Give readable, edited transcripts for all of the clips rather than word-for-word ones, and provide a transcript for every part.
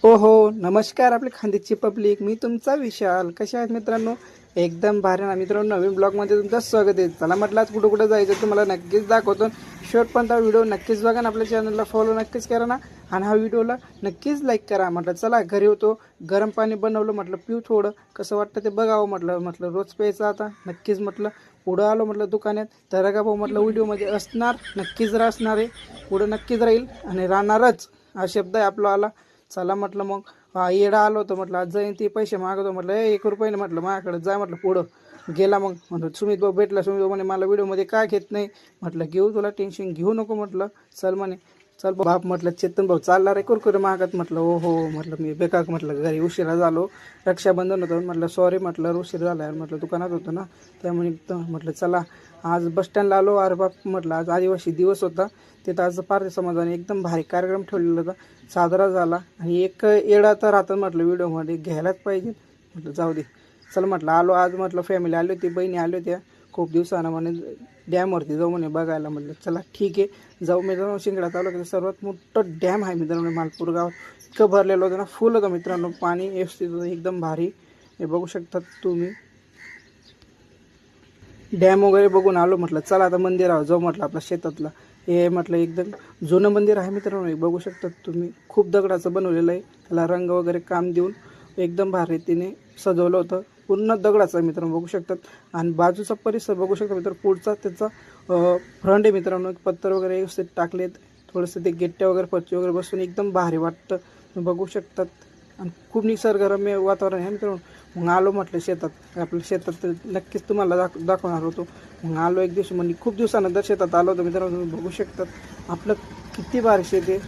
हो हो, नमस्कार आपले खानदेशची पब्लिक. मी तुमचा विशाल. कसे आहेत मित्रांनो? एकदम भारी ना मित्रांनो. नवीन ब्लॉगमध्ये तुमचं स्वागत आहे. चला म्हटलं आज कुठं कुठं जायचं तुम्हाला नक्कीच दाखवतो. शेवटपर्यंत हा व्हिडिओ नक्कीच बघा ना. आपल्या चॅनलला फॉलो नक्कीच करा ना. आणि हा व्हिडिओला नक्कीच लाईक करा. म्हटलं चला घरी होतो, गरम पाणी बनवलं, म्हटलं पिऊ थोडं, कसं वाटतं ते बघावं. म्हटलं रोज प्यायचं आता. नक्कीच म्हटलं पुढं आलो म्हटलं दुकानात, तर का भाऊ म्हटलं व्हिडिओमध्ये असणार, नक्कीच असणार आहे, पुढं नक्कीच राहील आणि राहणारच हा शब्द आहे आपला आला. चला म्हटलं मग येडा आलो होतो, म्हटलं आज जाईन ती पैसे मागवतो, म्हटलं 1 रुपये नाही, म्हटलं माझ्याकडे जाय, म्हटलं पुढं गेला. मग म्हटलं सुमित भाऊ भेटला. सुमित भाऊ म्हणे मला व्हिडिओमध्ये काय घेत नाही. म्हटलं घेऊ, तुला टेन्शन घेऊ नको, म्हटलं चल म्हणे. चल बाप म्हटलं चेतन भाऊ चालला रे कुरकुरे मागत. म्हटलं हो हो, म्हटलं मी बेकाक, म्हटलं घरी उशिरा झालो, रक्षाबंधन होतं, म्हटलं सॉरी, म्हटलं उशीर झाला यार, म्हटलं दुकानात होतं ना त्यामुळे. म्हटलं चला आज बसस्टँडला आलो. अरे बाप म्हटलं आज आदिवासी दिवस होता, तिथं आज पारधी समाजाने एकदम भारी कार्यक्रम ठेवलेला होता, साजरा झाला. आणि एक येडा तर राहतं म्हटलं व्हिडिओमध्ये घ्यायलाच पाहिजे. म्हटलं जाऊ दे, चल म्हटलं आलो आज. म्हटलं फॅमिली आली होती, बहिणी आली होत्या खूप दिवसानं, म्हणे डॅमवरती जाऊ म्हणे बघायला. म्हटलं चला ठीक आहे जाऊ. मित्रांनो शिंगडा तालुक्याचं सर्वात मोठं डॅम आहे मित्रांनो मालपूर गावात. इतकं भरलेलं होतं ना, फुल होतं मित्रांनो, पाणी व्यवस्थित होतं, एकदम भारी. हे बघू शकतात तुम्ही. डॅम वगैरे बघून आलो. म्हटलं चला आता मंदिरावर जाऊ, म्हटलं आपल्या शेतातला. हे म्हटलं एकदम जुनं मंदिर आहे मित्रांनो, हे बघू शकतात तुम्ही. खूप दगडाचं बनवलेलं आहे, त्याला रंग वगैरे काम देऊन एकदम भारी रीतीने सजवलं होतं. पूर्ण दगडाचं आहे मित्रांनो, बघू शकतात. आणि बाजूचा परिसर बघू शकता मित्रांनो, पुढचा त्याचा फ्रंट आहे मित्रांनो, पत्तर वगैरे व्यवस्थित टाकलेत, थोडंसं ते गेट्ट्या वगैरे फरची वगैरे बसून एकदम भारी वाटतं, बघू शकतात. आणि खूप निसर्गरम्य वातावरण आहे मित्रांनो. मग आलो म्हटलं शेतात, आपल्या शेतात नक्कीच तुम्हाला दाखवणार होतो. मग आलो एक दिवशी, म्हणजे खूप दिवसानंतर शेतात आलो होतो मित्रांनो. तुम्ही बघू शकतात आपलं किती भारी शेत आहे,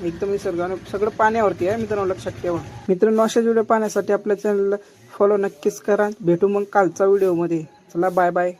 एकदम निसर्ग आणि सगळं पाण्यावरती आहे मित्रांनो, लक्षात ठेवा. मित्रांनो अशाच व्हिडिओ पाहण्यासाठी आपल्या चॅनलला फॉलो नक्कीच करा. भेटू मग कालचा व्हिडिओमध्ये. चला बाय बाय.